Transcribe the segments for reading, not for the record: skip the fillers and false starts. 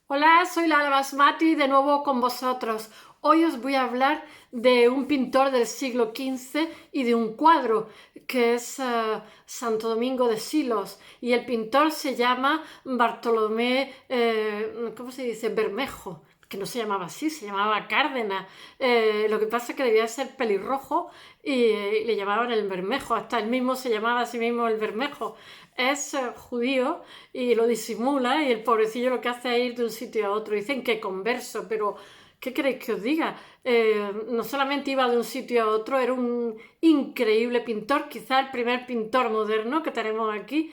Hola, soy Lara Basmati de nuevo con vosotros. Hoy os voy a hablar de un pintor del siglo XV y de un cuadro que es Santo Domingo de Silos. Y el pintor se llama Bartolomé, ¿cómo se dice? Bermejo, que no se llamaba así, se llamaba Cárdenas. Lo que pasa es que debía ser pelirrojo y le llamaban el Bermejo. Hasta él mismo se llamaba a sí mismo el Bermejo. Es judío y lo disimula y el pobrecillo lo que hace es ir de un sitio a otro. Dicen que converso, pero ¿qué queréis que os diga? No solamente iba de un sitio a otro, era un increíble pintor, quizá el primer pintor moderno que tenemos aquí,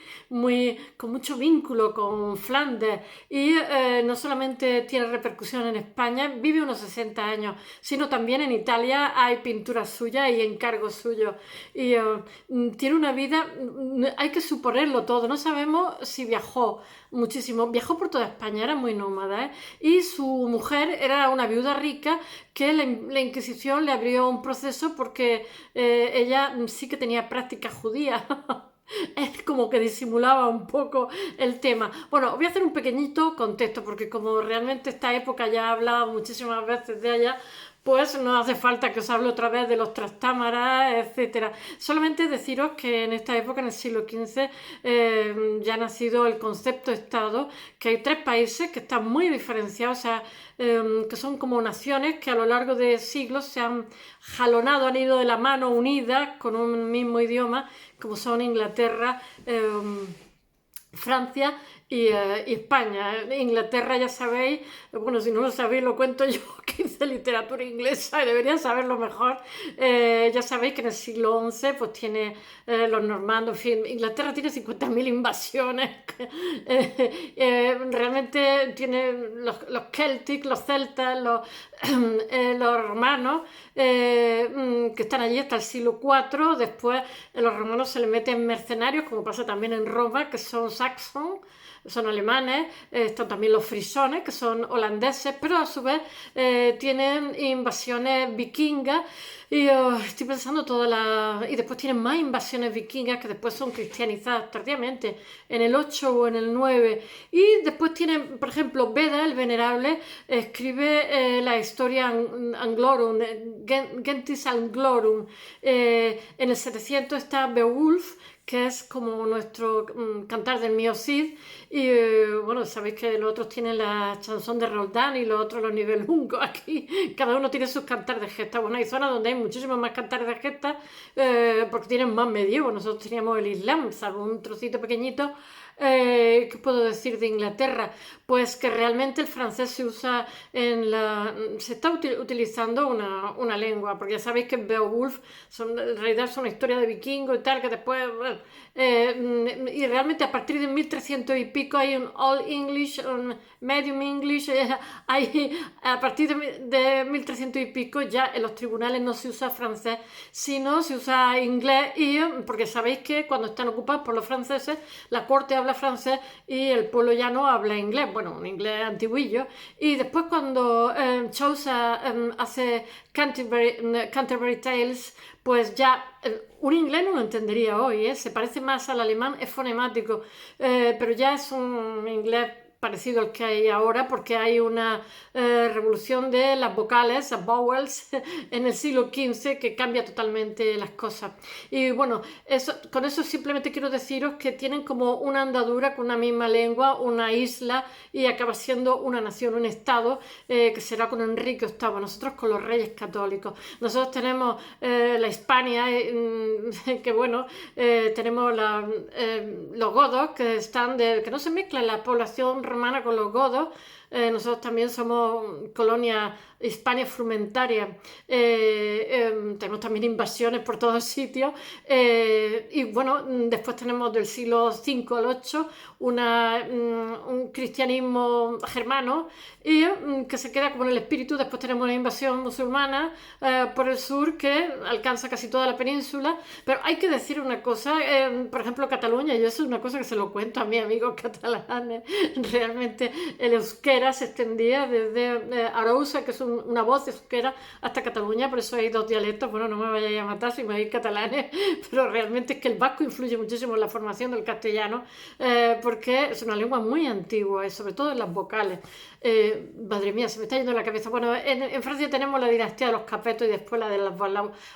con mucho vínculo con Flandes y no solamente tiene repercusión en España, vive unos 60 años, sino también en Italia hay pinturas suyas y encargos suyos. Y tiene una vida, hay que suponerlo todo, no sabemos si viajó muchísimo, viajó por toda España, era muy nómada, ¿eh? Y su mujer era una viuda rica que la Inquisición le abrió un proceso porque ella sí que tenía prácticas judías. Es como que disimulaba un poco el tema. Bueno, os voy a hacer un pequeñito contexto, porque como realmente esta época ya he hablado muchísimas veces de ella, pues no hace falta que os hable otra vez de los trastámaras, etcétera. Solamente deciros que en esta época, en el siglo XV, ya ha nacido el concepto de Estado, que hay tres países que están muy diferenciados, o sea, que son como naciones que a lo largo de siglos se han jalonado, han ido de la mano unidas con un mismo idioma, como son Inglaterra, Francia y España. Inglaterra, ya sabéis, bueno, si no lo sabéis, lo cuento yo, que hice literatura inglesa y debería saberlo mejor. Ya sabéis que en el siglo XI pues tiene los normandos, en fin, Inglaterra tiene 50.000 invasiones. Realmente tiene los Celtic, los celtas, los romanos, que están allí hasta el siglo IV. Después los romanos se les meten mercenarios, como pasa también en Roma, que son saxons, son alemanes, están también los frisones, que son holandeses, pero a su vez tienen invasiones vikingas y estoy pensando todas las... Y después tienen más invasiones vikingas que después son cristianizadas tardíamente, en el 8 o en el 9. Y después tienen, por ejemplo, Beda, el Venerable, escribe la historia Anglorum, Gentis Anglorum. En el 700 está Beowulf, que es como nuestro cantar del mío Cid, y bueno, sabéis que los otros tienen la chanson de Roldán y los otros los Nibelungos. Aquí cada uno tiene sus cantares de gesta. Bueno, hay zonas donde hay muchísimos más cantares de gesta porque tienen más medievo. Nosotros teníamos el Islam, salvo un trocito pequeñito. ¿Qué puedo decir de Inglaterra? Pues que realmente el francés se usa se está utilizando una lengua, porque ya sabéis que Beowulf en realidad es una historia de vikingos y tal, que después, bueno, y realmente a partir de 1300 y pico hay un All English, un Medium English, a partir de 1300 y pico ya en los tribunales no se usa francés, sino se usa inglés, porque sabéis que cuando están ocupados por los franceses, la corte habla francés y el pueblo llano habla inglés, bueno, un inglés antiguillo. Y después cuando Chaucer hace Canterbury Tales, pues ya un inglés no lo entendería hoy, ¿eh? Se parece más al alemán, es fonemático, pero ya es un inglés parecido al que hay ahora, porque hay una revolución de las vocales, las vowels, en el siglo XV que cambia totalmente las cosas. Y bueno, con eso simplemente quiero deciros que tienen como una andadura con una misma lengua, una isla, y acaba siendo una nación, un estado, que será con Enrique VIII, nosotros con los reyes católicos. Nosotros tenemos la Hispania, que bueno, tenemos los godos que no se mezclan la población romana con los godos. Nosotros también somos colonia Hispania frumentaria. Tenemos también invasiones por todos sitios. Y bueno, después tenemos del siglo V al VIII un cristianismo germano y que se queda como en el espíritu. Después tenemos una invasión musulmana por el sur que alcanza casi toda la península. Pero hay que decir una cosa, por ejemplo, Cataluña, yo eso es una cosa que se lo cuento a mis amigos catalanes, realmente el euskera euskera se extendía desde Arousa, que es una voz euskera, hasta Cataluña, por eso hay dos dialectos. Bueno, no me vayáis a matar si me oís catalanes, pero realmente es que el vasco influye muchísimo en la formación del castellano, porque es una lengua muy antigua, y sobre todo en las vocales. Madre mía, se me está yendo la cabeza. Bueno, en Francia tenemos la dinastía de los Capetos y después la de los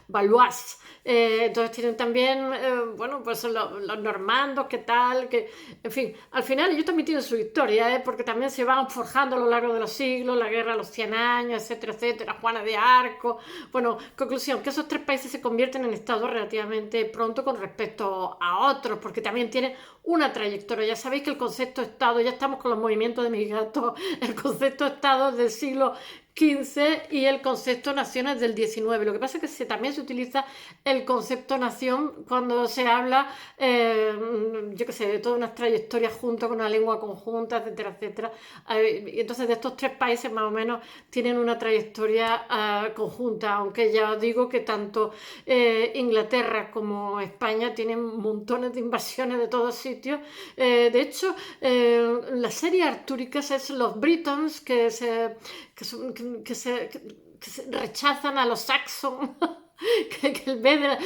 Valois. Entonces tienen también, bueno, pues los normandos, qué tal, que, en fin, al final ellos también tienen su historia, porque también se van forjando a lo largo de los siglos, la guerra de los 100 años, etcétera, etcétera, Juana de Arco. Bueno, conclusión, que esos tres países se convierten en estados relativamente pronto con respecto a otros, porque también tienen una trayectoria. Ya sabéis que el concepto Estado, ya estamos con los movimientos de mis gatos, el concepto Estado es del siglo XV y el concepto nación es del XIX. Lo que pasa es que también se utiliza el concepto nación cuando se habla, yo qué sé, de todas unas trayectorias junto con una lengua conjunta, etcétera, etcétera. Y entonces de estos tres países más o menos tienen una trayectoria conjunta, aunque ya os digo que tanto Inglaterra como España tienen montones de invasiones de todos sitios. De hecho, la serie artúrica es los Britons que se rechazan a los Saxon. que el Beda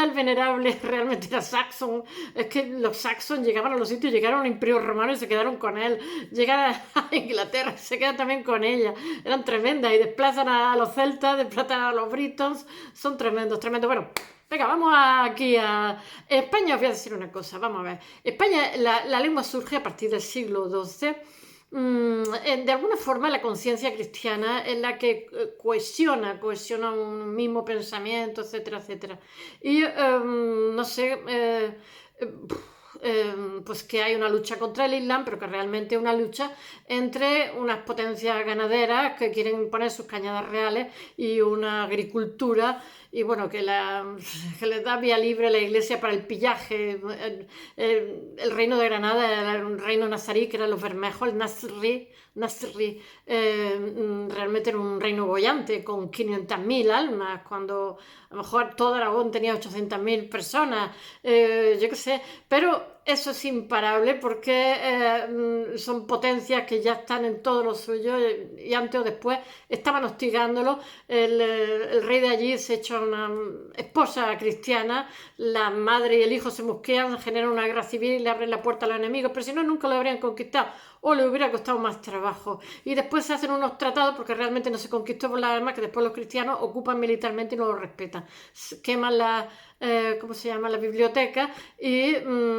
el Venerable realmente era Saxon. Es que los Saxon llegaban a los sitios, llegaron al Imperio Romano y se quedaron con él. Llegan a Inglaterra y se quedan también con ella. Eran tremendas y desplazan a los celtas, desplazan a los britons. Son tremendos, tremendos. Bueno, venga, vamos aquí a España. Os voy a decir una cosa, vamos a ver. España, la lengua surge a partir del siglo XII. De alguna forma la conciencia cristiana es la que cohesiona un mismo pensamiento, etcétera, etcétera. Y no sé, pues que hay una lucha contra el Islam, pero que realmente es una lucha entre unas potencias ganaderas que quieren imponer sus cañadas reales y una agricultura, y bueno, que les da vía libre a la iglesia para el pillaje. El reino de Granada era un reino nazarí, que eran los Bermejos, el Nasri, realmente era un reino boyante con 500.000 almas, cuando a lo mejor todo Aragón tenía 800.000 personas, yo qué sé, pero eso es imparable porque son potencias que ya están en todo lo suyo, y antes o después estaban hostigándolo. El rey de allí se echa una esposa cristiana, la madre y el hijo se mosquean, generan una guerra civil y le abren la puerta a los enemigos, pero si no, nunca lo habrían conquistado o le hubiera costado más trabajo. Y después se hacen unos tratados, porque realmente no se conquistó por las armas, que después los cristianos ocupan militarmente y no lo respetan. Queman ¿cómo se llama? La biblioteca, y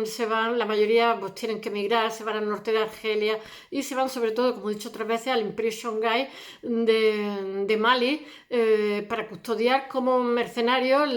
se van, la mayoría pues tienen que emigrar, se van al norte de Argelia y se van sobre todo, como he dicho otras veces, al Imperio Songhai de Mali, para custodiar como mercenarios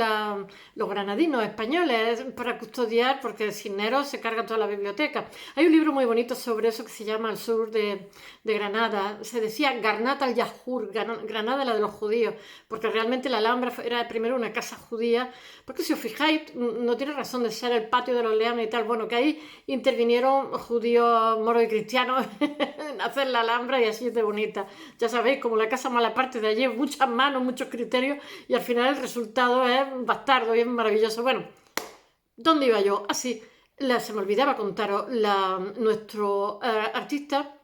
los granadinos españoles, para custodiar, porque Cisneros se carga toda la biblioteca. Hay un libro muy bonito sobre eso que se llama Al sur de Granada. Se decía Garnat al-Yahur, Granada la de los judíos, porque realmente la Alhambra era primero una casa judía, porque si os fijáis, no tiene razón de ser el patio de los leones y tal. Bueno, que ahí intervinieron judíos, moros y cristianos en hacer la Alhambra, y así es de bonita. Ya sabéis, como la casa mala parte de allí, muchas manos, muchos criterios, y al final el resultado es bastardo y es maravilloso. Bueno, ¿dónde iba yo? Así, se me olvidaba contaros, nuestro artista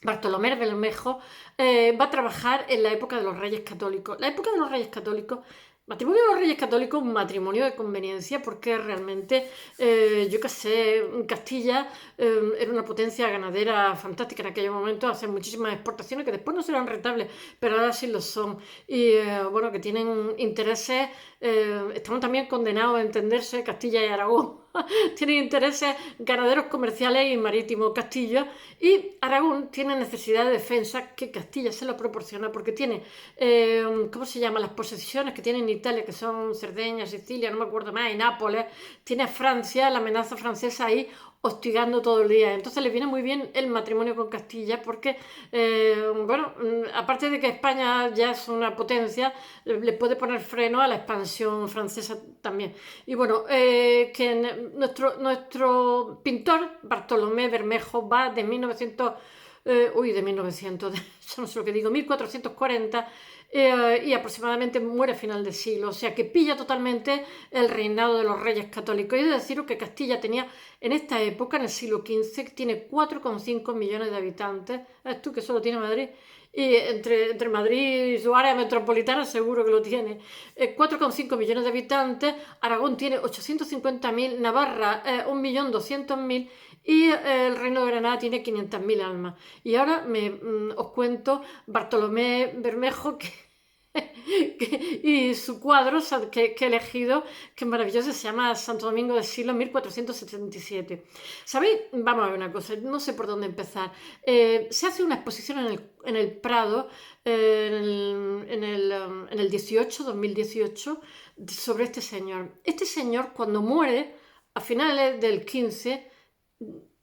Bartolomé Bermejo va a trabajar en la época de los Reyes Católicos. La época de los Reyes Católicos, matrimonio de los Reyes Católicos, un matrimonio de conveniencia, porque realmente, yo qué sé, Castilla era una potencia ganadera fantástica en aquel momento, hacen muchísimas exportaciones que después no serán rentables, pero ahora sí lo son. Y bueno, que tienen intereses, estamos también condenados a entenderse, Castilla y Aragón. Tienen intereses ganaderos, comerciales y marítimos Castilla, y Aragón tiene necesidad de defensa que Castilla se lo proporciona, porque tiene, ¿cómo se llama? Las posesiones que tiene en Italia, que son Cerdeña, Sicilia, no me acuerdo más, y Nápoles. Tiene a Francia, la amenaza francesa ahí hostigando todo el día. Entonces le viene muy bien el matrimonio con Castilla, porque, bueno, aparte de que España ya es una potencia, le puede poner freno a la expansión francesa también. Y bueno, que nuestro pintor Bartolomé Bermejo va de 1900 de 1900, yo no sé lo que digo, 1440, y aproximadamente muere a final de siglo, o sea que pilla totalmente el reinado de los reyes católicos. Y he de deciros que Castilla tenía en esta época, en el siglo XV, tiene 4,5 millones de habitantes. ¿Sabes tú que solo tiene Madrid? Y entre Madrid y su área metropolitana seguro que lo tiene. 4,5 millones de habitantes, Aragón tiene 850.000, Navarra 1.200.000 y el Reino de Granada tiene 500.000 almas. Y ahora os cuento Bartolomé Bermejo, y su cuadro que he elegido, que es maravilloso, se llama Santo Domingo del siglo 1477. ¿Sabéis? Vamos a ver una cosa, no sé por dónde empezar. Se hace una exposición en el Prado en el 2018, sobre este señor. Este señor, cuando muere, a finales del 15,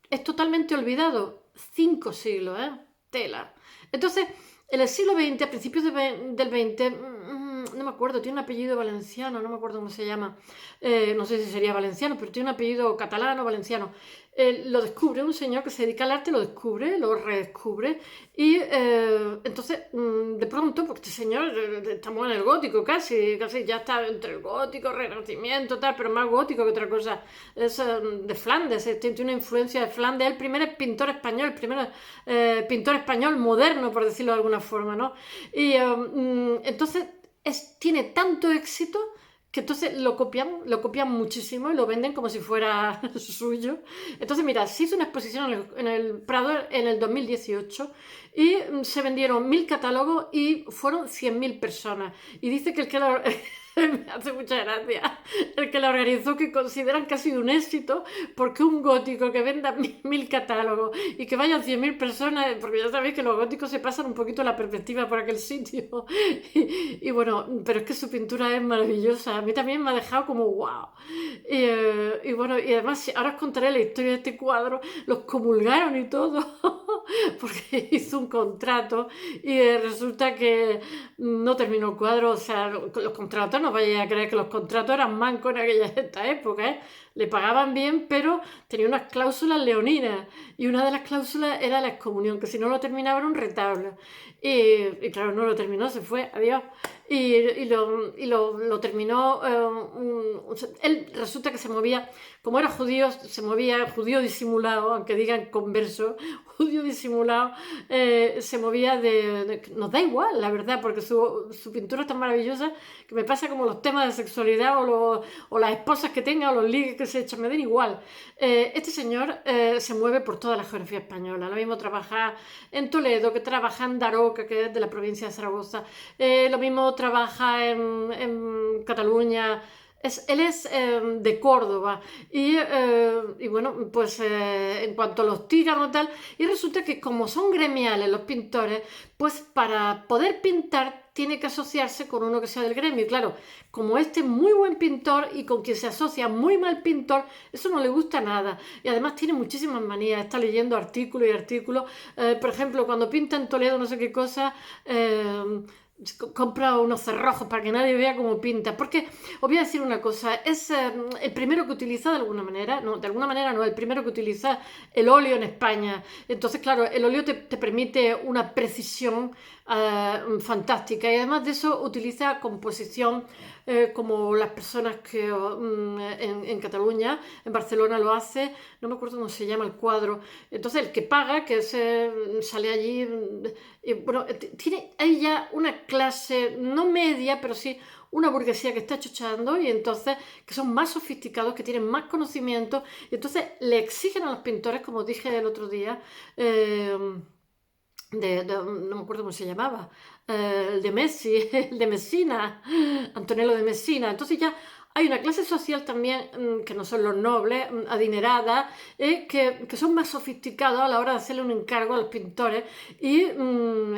es totalmente olvidado. 5 siglos, ¿eh? Tela. Entonces, en el siglo XX, a principios del XX, no me acuerdo, tiene un apellido valenciano, no me acuerdo cómo se llama, no sé si sería valenciano, pero tiene un apellido catalano, valenciano. Lo descubre un señor que se dedica al arte, lo descubre, lo redescubre, y entonces, de pronto, porque este señor, estamos en el gótico casi ya está entre el gótico, renacimiento, tal, pero más gótico que otra cosa, es de Flandes, tiene una influencia de Flandes, el primer pintor español, el primer pintor español moderno, por decirlo de alguna forma, ¿no? Y entonces tiene tanto éxito que entonces lo copian muchísimo y lo venden como si fuera suyo. Entonces, mira, se hizo una exposición en el Prado en el 2018 y se vendieron 1.000 catálogos y fueron 100.000 personas. Y dice que el que lo... me hace mucha gracia, el que la organizó, que consideran que ha sido un éxito, porque un gótico que venda 1.000 catálogos y que vayan 100.000 personas, porque ya sabéis que los góticos se pasan un poquito la perspectiva por aquel sitio. Y bueno, pero es que su pintura es maravillosa, a mí también me ha dejado como wow. Y bueno, y además ahora os contaré la historia de este cuadro, los comulgaron y todo, porque hizo un contrato y resulta que no terminó el cuadro. O sea, los contratos, no vayáis a creer que los contratos eran mancos en esta época, ¿eh? Le pagaban bien, pero tenía unas cláusulas leoninas, y una de las cláusulas era la excomunión, que si no lo terminaba era un retablo. Y claro, no lo terminó, se fue, adiós. Y lo terminó. Él resulta que se movía, como era judío, se movía judío disimulado, aunque digan converso, judío disimulado, se movía nos da igual, la verdad, porque su pintura es tan maravillosa que me pasa como los temas de sexualidad o las esposas que tenga o los ligues que se echan, me den igual. Este señor se mueve por toda la geografía española. Lo mismo trabaja en Toledo, que trabaja en Daroca, que es de la provincia de Zaragoza. Lo mismo trabaja en Cataluña. Él es de Córdoba y bueno, pues en cuanto a los tíganos y tal, y resulta que como son gremiales los pintores, pues para poder pintar tiene que asociarse con uno que sea del gremio. Y claro, como este es muy buen pintor y con quien se asocia muy mal pintor, eso no le gusta nada. Y además tiene muchísimas manías, está leyendo artículos y artículos. Por ejemplo, cuando pinta en Toledo no sé qué cosa... compra unos cerrojos para que nadie vea cómo pinta, porque os voy a decir una cosa, es el primero que utiliza de alguna manera no, el primero que utiliza el óleo en España. Entonces claro, el óleo te permite una precisión fantástica, y además de eso utiliza composición como las personas que en Cataluña, en Barcelona lo hace, no me acuerdo cómo se llama el cuadro. Entonces el que paga, que sale allí, bueno, tiene ahí ya una clase, no media, pero sí una burguesía que está chochando, y entonces que son más sofisticados, que tienen más conocimiento, y entonces le exigen a los pintores, como dije el otro día, no me acuerdo cómo se llamaba, el de Messi, el de Messina, Antonello de Messina. Entonces ya hay una clase social también, que no son los nobles, adinerada, que son más sofisticados a la hora de hacerle un encargo a los pintores, y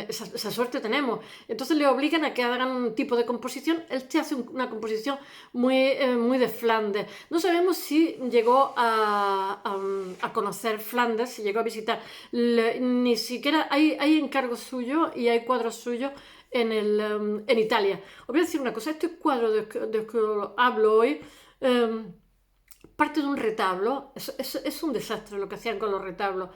esa suerte tenemos. Entonces le obligan a que hagan un tipo de composición. Él te hace una composición muy de Flandes. No sabemos si llegó a conocer Flandes, si llegó a visitar. Ni siquiera hay encargos suyos y hay cuadros suyos en Italia. Os voy a decir una cosa, este cuadro de que hablo hoy parte de un retablo. Es un desastre lo que hacían con los retablos.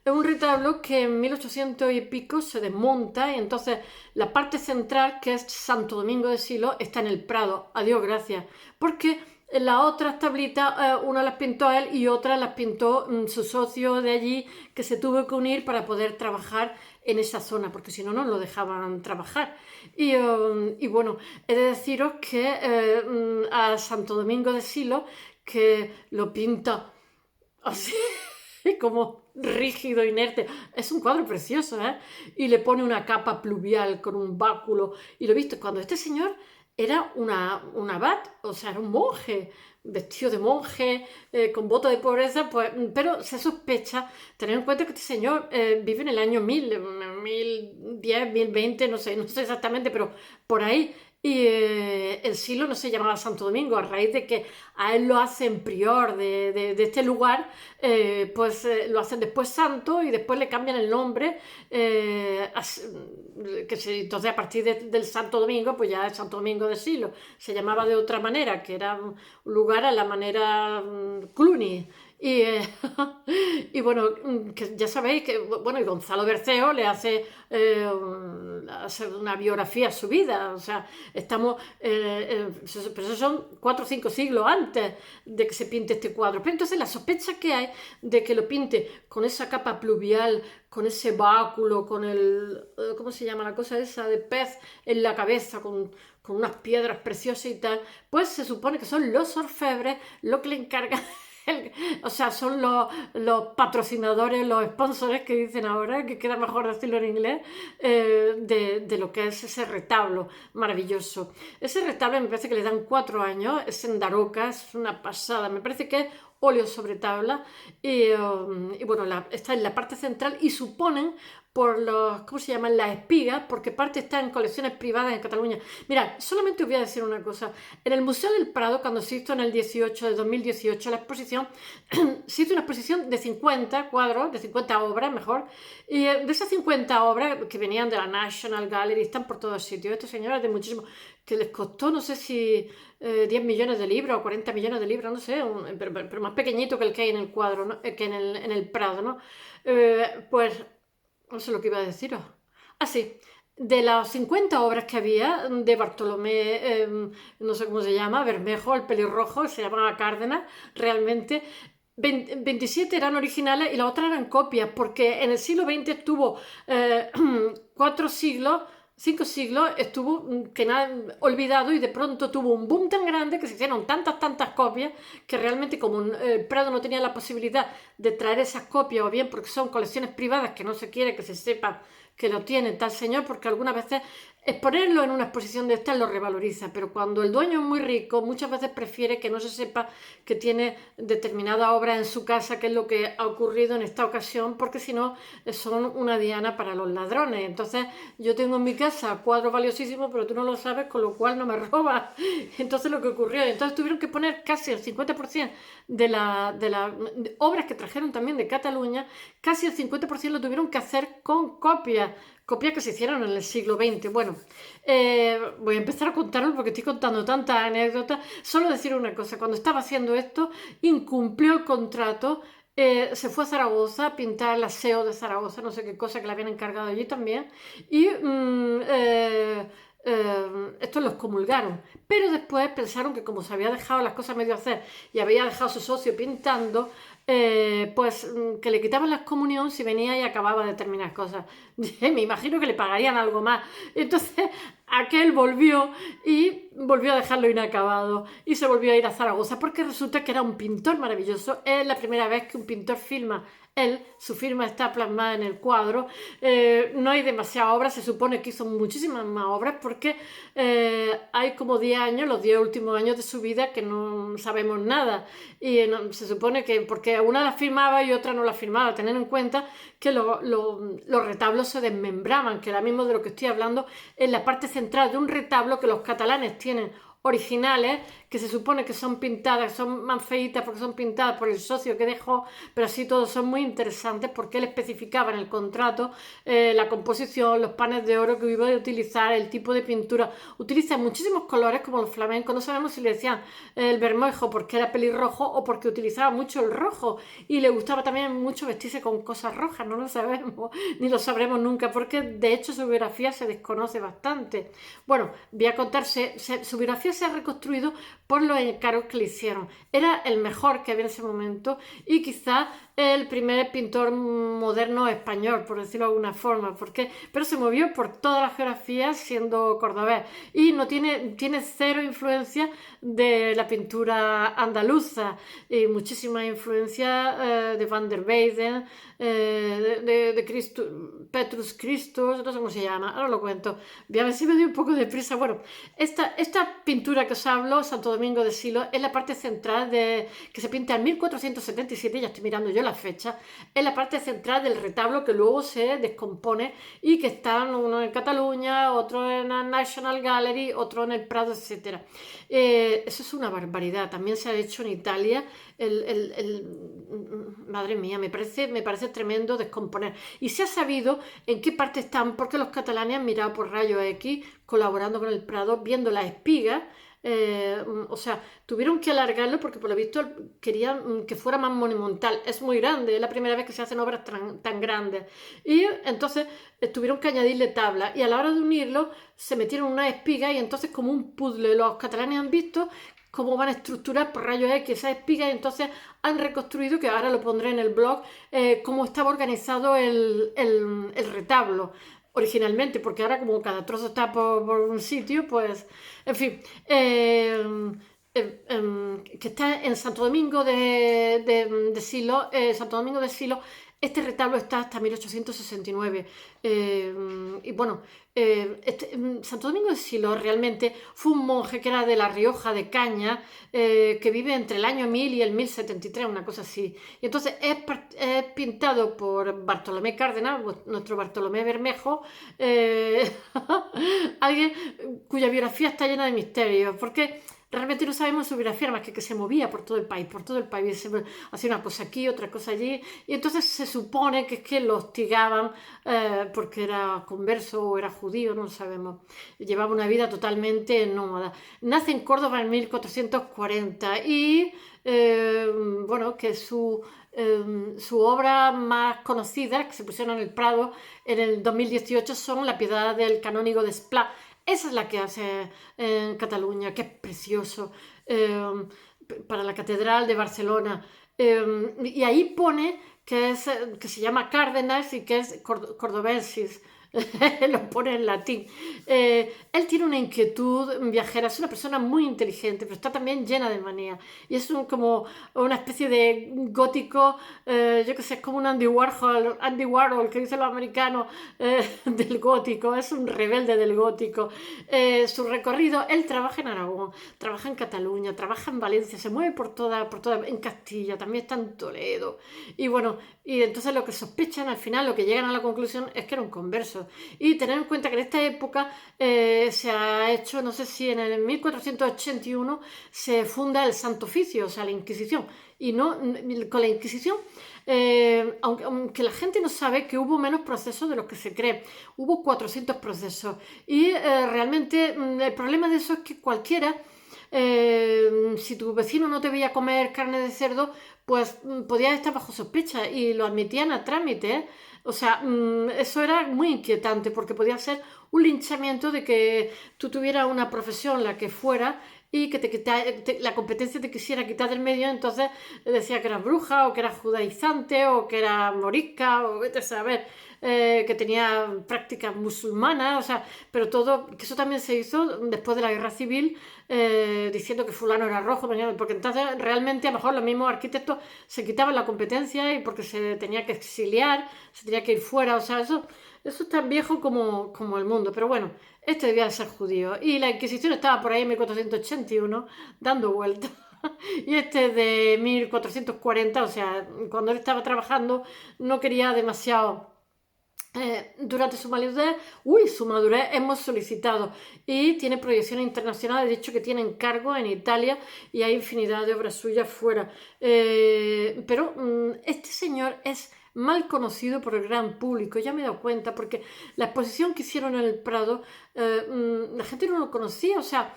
Es un retablo que en 1800 y pico se desmonta y entonces la parte central, que es Santo Domingo de Silo, está en el Prado. Adiós, gracias. Porque las otras tablitas, una las pintó él y otras las pintó su socio de allí, que se tuvo que unir para poder trabajar en esa zona, porque si no, no lo dejaban trabajar. Y bueno, he de deciros que a Santo Domingo de Silo, que lo pinta así como rígido, inerte. Es un cuadro precioso, ¿eh? Y le pone una capa pluvial con un báculo. Y lo he visto cuando este señor era un abad, o sea, era un monje, vestido de monje, con voto de pobreza, pues, pero se sospecha, tener en cuenta que este señor vive en el año 1010, 1020, no sé exactamente, pero por ahí. Y el Silo no se llamaba Santo Domingo, a raíz de que a él lo hacen prior de este lugar, pues lo hacen después santo y después le cambian el nombre, entonces a partir del Santo Domingo, pues ya es Santo Domingo de Silo. Se llamaba de otra manera, que era un lugar a la manera Cluny. Y, y bueno, que ya sabéis que, bueno, y Gonzalo Berceo le hace una biografía a su vida, o sea, estamos, pero eso son 4 o 5 siglos antes de que se pinte este cuadro. Pero entonces la sospecha que hay de que lo pinte con esa capa pluvial, con ese báculo, con el, ¿cómo se llama la cosa esa de pez en la cabeza, con unas piedras preciosas y tal, pues se supone que son los orfebres lo que le encargan. O sea, son los patrocinadores, los sponsors que dicen ahora, que queda mejor decirlo en inglés, de lo que es ese retablo maravilloso. Ese retablo me parece que le dan 4 años, es en Daroca, es una pasada, me parece que es óleo sobre tabla y bueno, está en la parte central y suponen por los, ¿cómo se llaman? Las espigas, porque parte está en colecciones privadas en Cataluña. Mira, solamente os voy a decir una cosa. En el Museo del Prado, cuando se hizo en el 2018, la exposición, se hizo una exposición de 50 cuadros, de 50 obras, mejor, y de esas 50 obras que venían de la National Gallery, están por todos sitios, estos señores de muchísimo, que les costó, no sé si 10 millones de libras o 40 millones de libras, no sé, pero más pequeñito que el que hay en el cuadro, ¿no? Que en el Prado, ¿no? Pues no sé lo que iba a deciros. Ah, sí. De las 50 obras que había de Bartolomé, no sé cómo se llama, Bermejo, el pelirrojo, se llamaba Cárdenas, realmente 27 eran originales y las otras eran copias, porque en el siglo XX estuvo 4 siglos, 5 siglos, estuvo olvidado y de pronto tuvo un boom tan grande que se hicieron tantas copias que realmente como el Prado no tenía la posibilidad de traer esas copias, o bien porque son colecciones privadas que no se quiere que se sepa que lo tiene tal señor, porque algunas veces exponerlo en una exposición de estas lo revaloriza, pero cuando el dueño es muy rico, muchas veces prefiere que no se sepa que tiene determinada obra en su casa, que es lo que ha ocurrido en esta ocasión, porque si no son una diana para los ladrones. Entonces yo tengo en mi casa cuadros valiosísimos, pero tú no lo sabes, con lo cual no me robas. Entonces lo que ocurrió, entonces tuvieron que poner casi el 50% de las obras que trajeron también de Cataluña, casi el 50% lo tuvieron que hacer con copias que se hicieron en el siglo XX. Bueno, voy a empezar a contarlo porque estoy contando tantas anécdotas. Solo decir una cosa, cuando estaba haciendo esto, incumplió el contrato, se fue a Zaragoza a pintar el aseo de Zaragoza, no sé qué cosa que le habían encargado allí también, y estos los comulgaron, pero después pensaron que como se había dejado las cosas medio hacer y había dejado a su socio pintando, pues que le quitaban la excomunión si venía y acababa determinadas cosas. Me imagino que le pagarían algo más. Entonces aquel volvió y volvió a dejarlo inacabado y se volvió a ir a Zaragoza porque resulta que era un pintor maravilloso. Es la primera vez que un pintor filma. Su firma está plasmada en el cuadro. No hay demasiadas obras, se supone que hizo muchísimas más obras porque hay como 10 años, los 10 últimos años de su vida, que no sabemos nada. Y se supone que, porque una la firmaba y otra no la firmaba, tener en cuenta que los retablos se desmembraban, que ahora mismo de lo que estoy hablando es la parte central de un retablo que los catalanes tienen originales, que se supone que son pintadas, son más feitas porque son pintadas por el socio que dejó, pero así todos son muy interesantes porque él especificaba en el contrato la composición, los panes de oro que iba a utilizar, el tipo de pintura. Utiliza muchísimos colores como los flamencos, no sabemos si le decían el bermejo porque era pelirrojo o porque utilizaba mucho el rojo y le gustaba también mucho vestirse con cosas rojas, no lo sabemos, ni lo sabremos nunca porque de hecho su biografía se desconoce bastante. Bueno, voy a contarse, su biografía se ha reconstruido por los encargos que le hicieron. Era el mejor que había en ese momento y quizás el primer pintor moderno español, por decirlo de alguna forma, pero se movió por toda la geografía siendo cordobés y no tiene cero influencia de la pintura andaluza y muchísima influencia de Van der Weyden, de Petrus Christus, no sé cómo se llama, ahora lo cuento. Voy a ver si me doy un poco de prisa. Bueno, esta pintura que os hablo, Santo Domingo de Silo, es la parte central que se pinta en 1477, ya estoy mirando yo la fecha, es la parte central del retablo que luego se descompone y que están uno en Cataluña, otro en la National Gallery, otro en el Prado, etc. Eso es una barbaridad. También se ha hecho en Italia. Madre mía, me parece tremendo descomponer. Y se ha sabido en qué parte están, porque los catalanes han mirado por rayos X, colaborando con el Prado, viendo las espigas. O sea, tuvieron que alargarlo porque por lo visto querían que fuera más monumental. Es muy grande, es la primera vez que se hacen obras tan grandes. Y entonces tuvieron que añadirle tablas. Y a la hora de unirlo, se metieron unas espigas y entonces como un puzzle. Los catalanes han visto cómo van a estructurar por rayos X esas espigas y entonces han reconstruido, que ahora lo pondré en el blog, cómo estaba organizado el retablo originalmente, porque ahora como cada trozo está por un sitio, pues, en fin, que está en Santo Domingo de Silo, Santo Domingo de Silo. Este retablo está hasta 1869. Y bueno, Santo Domingo de Silo realmente fue un monje que era de La Rioja de Caña, que vive entre el año 1000 y el 1073, una cosa así. Y entonces es pintado por Bartolomé Cárdenas, nuestro Bartolomé Bermejo, alguien cuya biografía está llena de misterios, porque realmente no sabemos su biografía más que se movía por todo el país, hacía una cosa aquí, otra cosa allí, y entonces se supone que es que lo hostigaban porque era converso o era judío, no lo sabemos. Llevaba una vida totalmente nómada. Nace en Córdoba en 1440 y bueno, que su obra más conocida, que se pusieron en el Prado en el 2018, son La Piedad del Canónigo de Esplá. Esa es la que hace en Cataluña, que es precioso, para la Catedral de Barcelona. Y ahí pone que se llama Cárdenas y que es cordobensis. Lo pone en latín. Él tiene una inquietud viajera, es una persona muy inteligente, pero está también llena de manía. Y es como una especie de gótico, yo qué sé, es como un Andy Warhol, que dicen los americanos, del gótico, es un rebelde del gótico. Su recorrido, él trabaja en Aragón, trabaja en Cataluña, trabaja en Valencia, se mueve por toda, en Castilla, también está en Toledo. Y bueno, y entonces lo que sospechan al final, lo que llegan a la conclusión es que era un converso. Y tener en cuenta que en esta época se ha hecho, no sé si en el 1481 se funda el Santo Oficio, o sea, la Inquisición. Y no, con la Inquisición, aunque la gente no sabe que hubo menos procesos de los que se cree, hubo 400 procesos. Y realmente el problema de eso es que cualquiera, si tu vecino no te veía comer carne de cerdo, pues podías estar bajo sospecha y lo admitían a trámite, ¿eh? O sea, eso era muy inquietante porque podía ser un linchamiento de que tú tuvieras una profesión, la que fuera, y que la competencia te quisiera quitar del medio, entonces decía que eras bruja o que eras judaizante o que eras morisca o vete a saber, que tenía prácticas musulmanas, o sea, pero todo, que eso también se hizo después de la guerra civil, diciendo que fulano era rojo, porque entonces realmente a lo mejor los mismos arquitectos se quitaban la competencia y porque se tenía que exiliar, se tenía que ir fuera, o sea, eso es tan viejo como el mundo, pero bueno, este debía de ser judío. Y la Inquisición estaba por ahí en 1481 dando vueltas. Y este es de 1440, o sea, cuando él estaba trabajando no quería demasiado durante su madurez hemos solicitado y tiene proyecciones internacionales, de hecho que tiene encargos en Italia y hay infinidad de obras suyas fuera. Pero este señor es mal conocido por el gran público, ya me he dado cuenta, porque la exposición que hicieron en el Prado, la gente no lo conocía, o sea,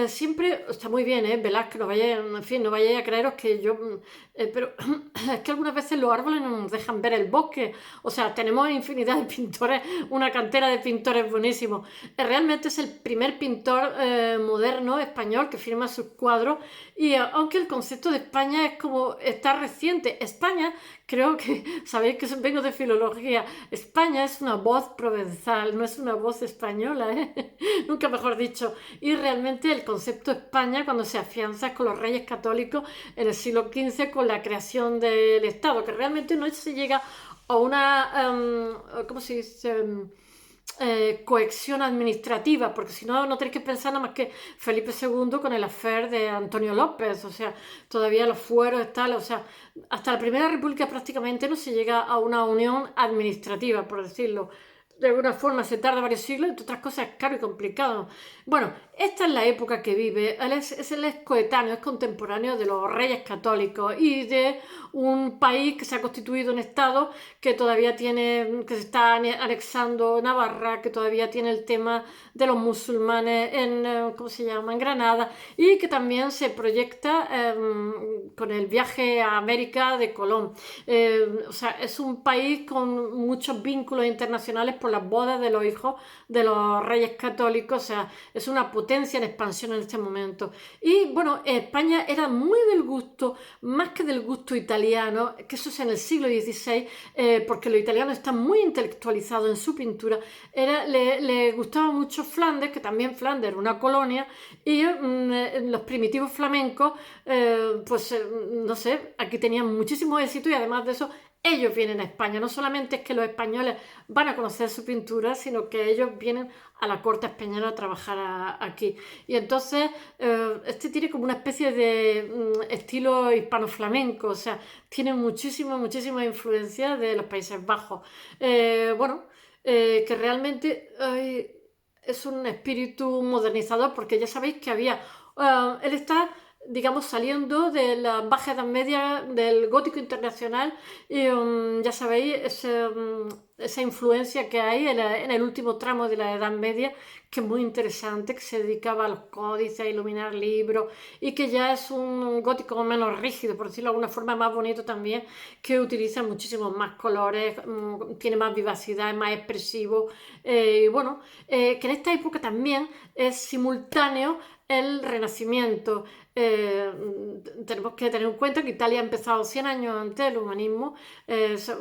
siempre está muy bien, Velázquez, no vayáis, en fin, no vayáis a creeros que yo, pero es que algunas veces los árboles no nos dejan ver el bosque, o sea, tenemos infinidad de pintores, una cantera de pintores buenísimos. Realmente es el primer pintor moderno español que firma sus cuadros y aunque el concepto de España es como está reciente, España, creo que sabéis que vengo de filología, España es una voz provenzal, no es una voz española, nunca mejor dicho. Y realmente el concepto España, cuando se afianza con los reyes católicos en el siglo XV, con la creación del Estado, que realmente no se llega a una, ¿cómo se dice? Cohesión administrativa, porque si no, no tenéis que pensar nada más que Felipe II con el affair de Antonio López, o sea, todavía los fueros, tal, o sea, hasta la Primera República prácticamente no se llega a una unión administrativa, por decirlo. De alguna forma se tarda varios siglos, entre otras cosas es caro y complicado. Bueno, esta es la época que vive, él es coetáneo, es contemporáneo de los reyes católicos y de un país que se ha constituido en Estado, que todavía tiene, que se está anexando Navarra, que todavía tiene el tema de los musulmanes en, ¿cómo se llama?, en Granada, y que también se proyecta con el viaje a América de Colón. O sea, es un país con muchos vínculos internacionales por las bodas de los hijos de los reyes católicos, o sea, es una potencia en expansión en este momento. Y bueno, España era muy del gusto, más que del gusto italiano, que eso es en el siglo XVI, porque los italianos están muy intelectualizados en su pintura. Le gustaba mucho Flandes, que también Flandes era una colonia, y los primitivos flamencos, pues no sé, aquí tenían muchísimo éxito y además de eso ellos vienen a España. No solamente es que los españoles van a conocer su pintura, sino que ellos vienen a la corte española a trabajar aquí. Y entonces este tiene como una especie de estilo hispano-flamenco, o sea, tiene muchísima influencia de los Países Bajos. Bueno, que realmente es un espíritu modernizador, porque ya sabéis que él está, digamos, saliendo de la Baja Edad Media, del gótico internacional, y ya sabéis, esa influencia que hay en el último tramo de la Edad Media, que es muy interesante, que se dedicaba a los códices, a iluminar libros, y que ya es un gótico menos rígido, por decirlo de alguna forma, más bonito también, que utiliza muchísimos más colores, tiene más vivacidad, es más expresivo, y bueno, que en esta época también es simultáneo el Renacimiento. Tenemos que tener en cuenta que Italia ha empezado 100 años antes del humanismo, es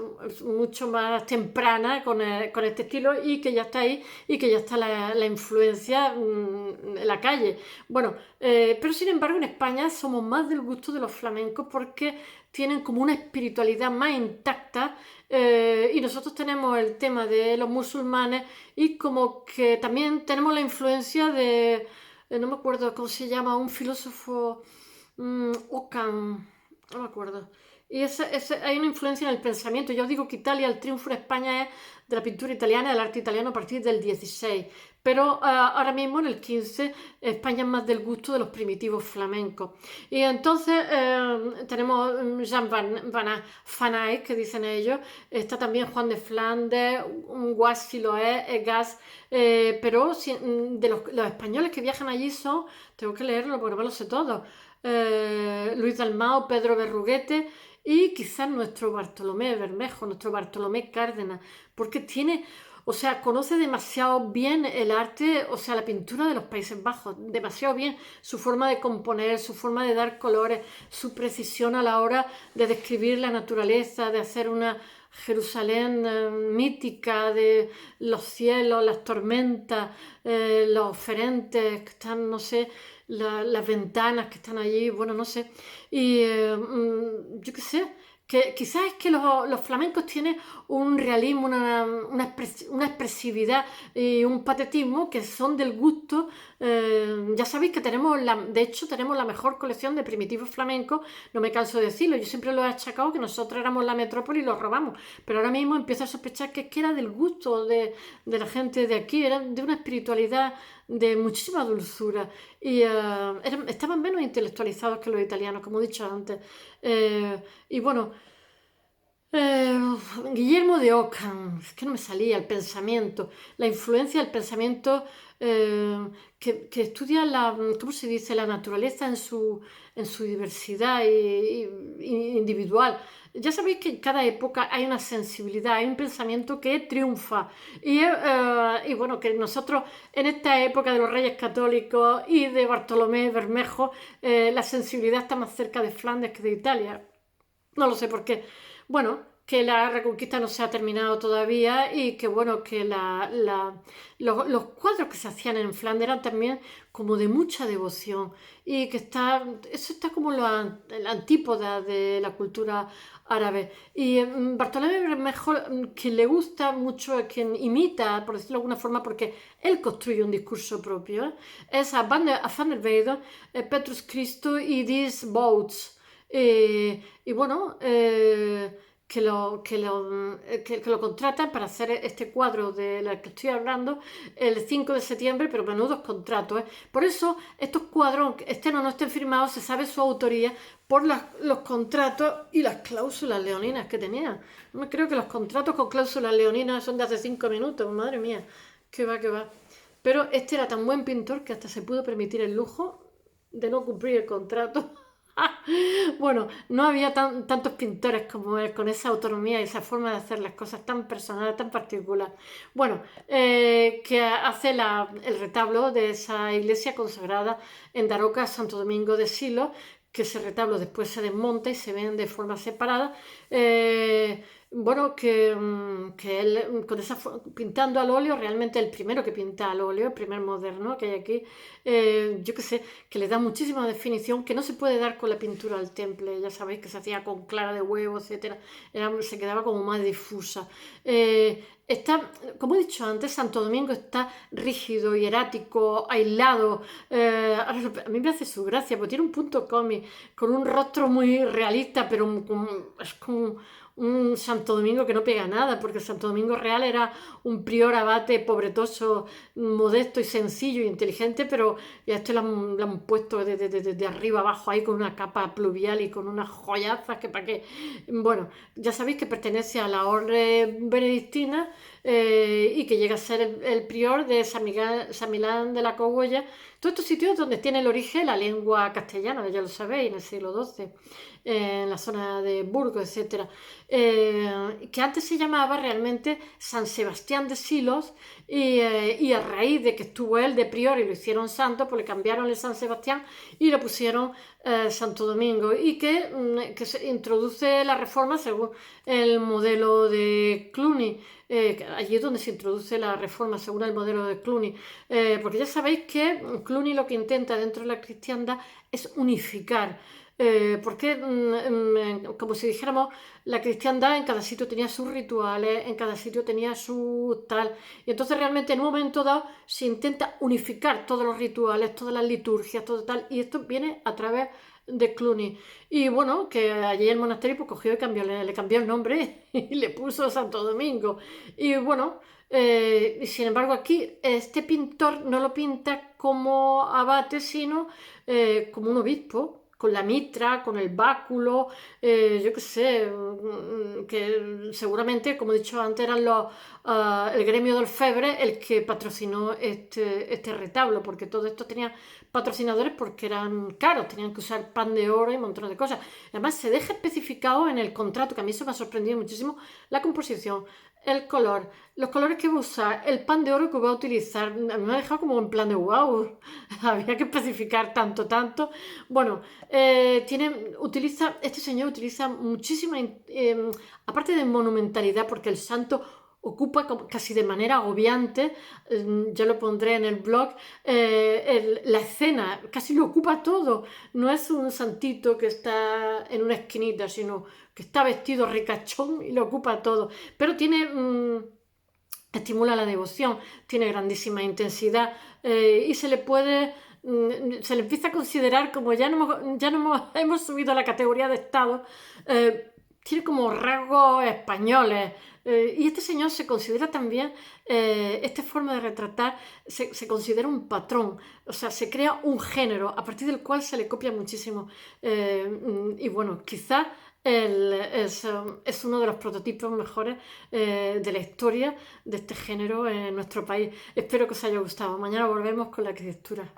mucho más temprana con este estilo, y que ya está ahí y que ya está la influencia en la calle. Bueno, pero sin embargo en España somos más del gusto de los flamencos porque tienen como una espiritualidad más intacta, y nosotros tenemos el tema de los musulmanes y como que también tenemos la influencia de no me acuerdo cómo se llama, un filósofo, Ockham, no me acuerdo. Y hay una influencia en el pensamiento. Yo digo que Italia, el triunfo en España es de la pintura italiana, del arte italiano a partir del 16. Pero ahora mismo, en el 15, España es más del gusto de los primitivos flamencos. Y entonces tenemos Jean Van Eyck, que dicen ellos. Está también Juan de Flandes, un Guas Siloé, Egas. Pero de los españoles que viajan allí son, tengo que leerlo porque no me lo sé todo, Luis Dalmau, Pedro Berruguete y quizás nuestro Bartolomé Bermejo, nuestro Bartolomé Cárdenas, porque tiene, o sea, conoce demasiado bien el arte, o sea, la pintura de los Países Bajos, demasiado bien su forma de componer, su forma de dar colores, su precisión a la hora de describir la naturaleza, de hacer una Jerusalén mítica, de los cielos, las tormentas, los oferentes que están, no sé, las ventanas que están allí, bueno, no sé. Y yo qué sé, que quizás es que los flamencos tienen un realismo, una expresividad y un patetismo que son del gusto. Ya sabéis que de hecho tenemos la mejor colección de primitivos flamencos, no me canso de decirlo, yo siempre lo he achacado que nosotros éramos la metrópoli y los robamos, pero ahora mismo empiezo a sospechar que es que era del gusto de la gente de aquí, era de una espiritualidad de muchísima dulzura y estaban menos intelectualizados que los italianos, como he dicho antes. Y bueno, eh, Guillermo de Ockham, es que no me salía el pensamiento, la influencia del pensamiento que estudia ¿cómo se dice? La naturaleza en su diversidad y individual. Ya sabéis que en cada época hay una sensibilidad, hay un pensamiento que triunfa. Y bueno, que nosotros en esta época de los Reyes Católicos y de Bartolomé Bermejo, la sensibilidad está más cerca de Flandes que de Italia. No lo sé por qué. Bueno, que la reconquista no se ha terminado todavía y que bueno, que los cuadros que se hacían en Flandes eran también como de mucha devoción y que eso está como la antípoda de la cultura árabe. Y Bartolomé Bermejo, quien le gusta mucho, quien imita, por decirlo de alguna forma, porque él construye un discurso propio, es a Van der Weyden, Petrus Christo y These Boats. Y bueno, que lo contratan para hacer este cuadro de la que estoy hablando el 5 de septiembre, pero menudos contratos. Por eso estos cuadros, aunque estén o no estén firmados, se sabe su autoría por los contratos y las cláusulas leoninas que tenían. No me creo que los contratos con cláusulas leoninas son de hace 5 minutos, madre mía, que va, que va. Pero este era tan buen pintor que hasta se pudo permitir el lujo de no cumplir el contrato. Bueno, no había tantos pintores como él, con esa autonomía y esa forma de hacer las cosas tan personal, tan particular. Bueno, que hace el retablo de esa iglesia consagrada en Daroca, Santo Domingo de Silos, que ese retablo después se desmonta y se ven de forma separada. Bueno, que él pintando al óleo, realmente el primero que pinta al óleo, el primer moderno que hay aquí, yo que sé, que le da muchísima definición que no se puede dar con la pintura al temple. Ya sabéis que se hacía con clara de huevo, etcétera, se quedaba como más difusa. Como he dicho antes, Santo Domingo está rígido, hierático, aislado. A mí me hace su gracia, porque tiene un punto cómic, con un rostro muy realista, pero es como un Santo Domingo que no pega nada, porque Santo Domingo Real era un prior abate pobretoso, modesto y sencillo e inteligente, pero ya esto lo han puesto de arriba abajo ahí con una capa pluvial y con unas joyazas que para qué. Bueno, ya sabéis que pertenece a la orden benedictina y que llega a ser el prior de San Milán de la Cogolla. Todos estos sitios donde tiene el origen la lengua castellana, ya lo sabéis, en el siglo XII, en la zona de Burgos, etc. Que antes se llamaba realmente San Sebastián de Silos y a raíz de que estuvo él de prior y lo hicieron santo, pues le cambiaron el San Sebastián y le pusieron Santo Domingo y que se introduce la reforma según el modelo de Cluny. Allí es donde se introduce la reforma según el modelo de Cluny, porque ya sabéis que Cluny lo que intenta dentro de la cristiandad es unificar, porque como si dijéramos, la cristiandad en cada sitio tenía sus rituales, en cada sitio tenía su tal, y entonces realmente en un momento dado se intenta unificar todos los rituales, todas las liturgias, todo tal, y esto viene a través de Cluny. Y bueno, que allí el monasterio pues cogió y le cambió el nombre y le puso Santo Domingo. Y bueno, sin embargo aquí este pintor no lo pinta como abate, sino como un obispo, con la mitra, con el báculo, yo qué sé, que seguramente, como he dicho antes, eran el gremio de orfebres el que patrocinó este retablo, porque todo esto tenía patrocinadores porque eran caros, tenían que usar pan de oro y un montón de cosas. Además, se deja especificado en el contrato, que a mí eso me ha sorprendido muchísimo, la composición, el color, los colores que va a usar, el pan de oro que va a utilizar. A mí me ha dejado como en plan de wow, había que especificar tanto. Bueno, este señor utiliza muchísima, aparte de monumentalidad, porque el santo ocupa casi de manera agobiante, yo lo pondré en el blog, la escena, casi lo ocupa todo. No es un santito que está en una esquinita, sino que está vestido ricachón y lo ocupa todo. Pero estimula la devoción, tiene grandísima intensidad y se le empieza a considerar, como hemos subido a la categoría de Estado, tiene como rasgos españoles. Y este señor se considera también, esta forma de retratar, se considera un patrón, o sea, se crea un género a partir del cual se le copia muchísimo. Y bueno, quizás es uno de los prototipos mejores de la historia de este género en nuestro país. Espero que os haya gustado. Mañana volvemos con la arquitectura.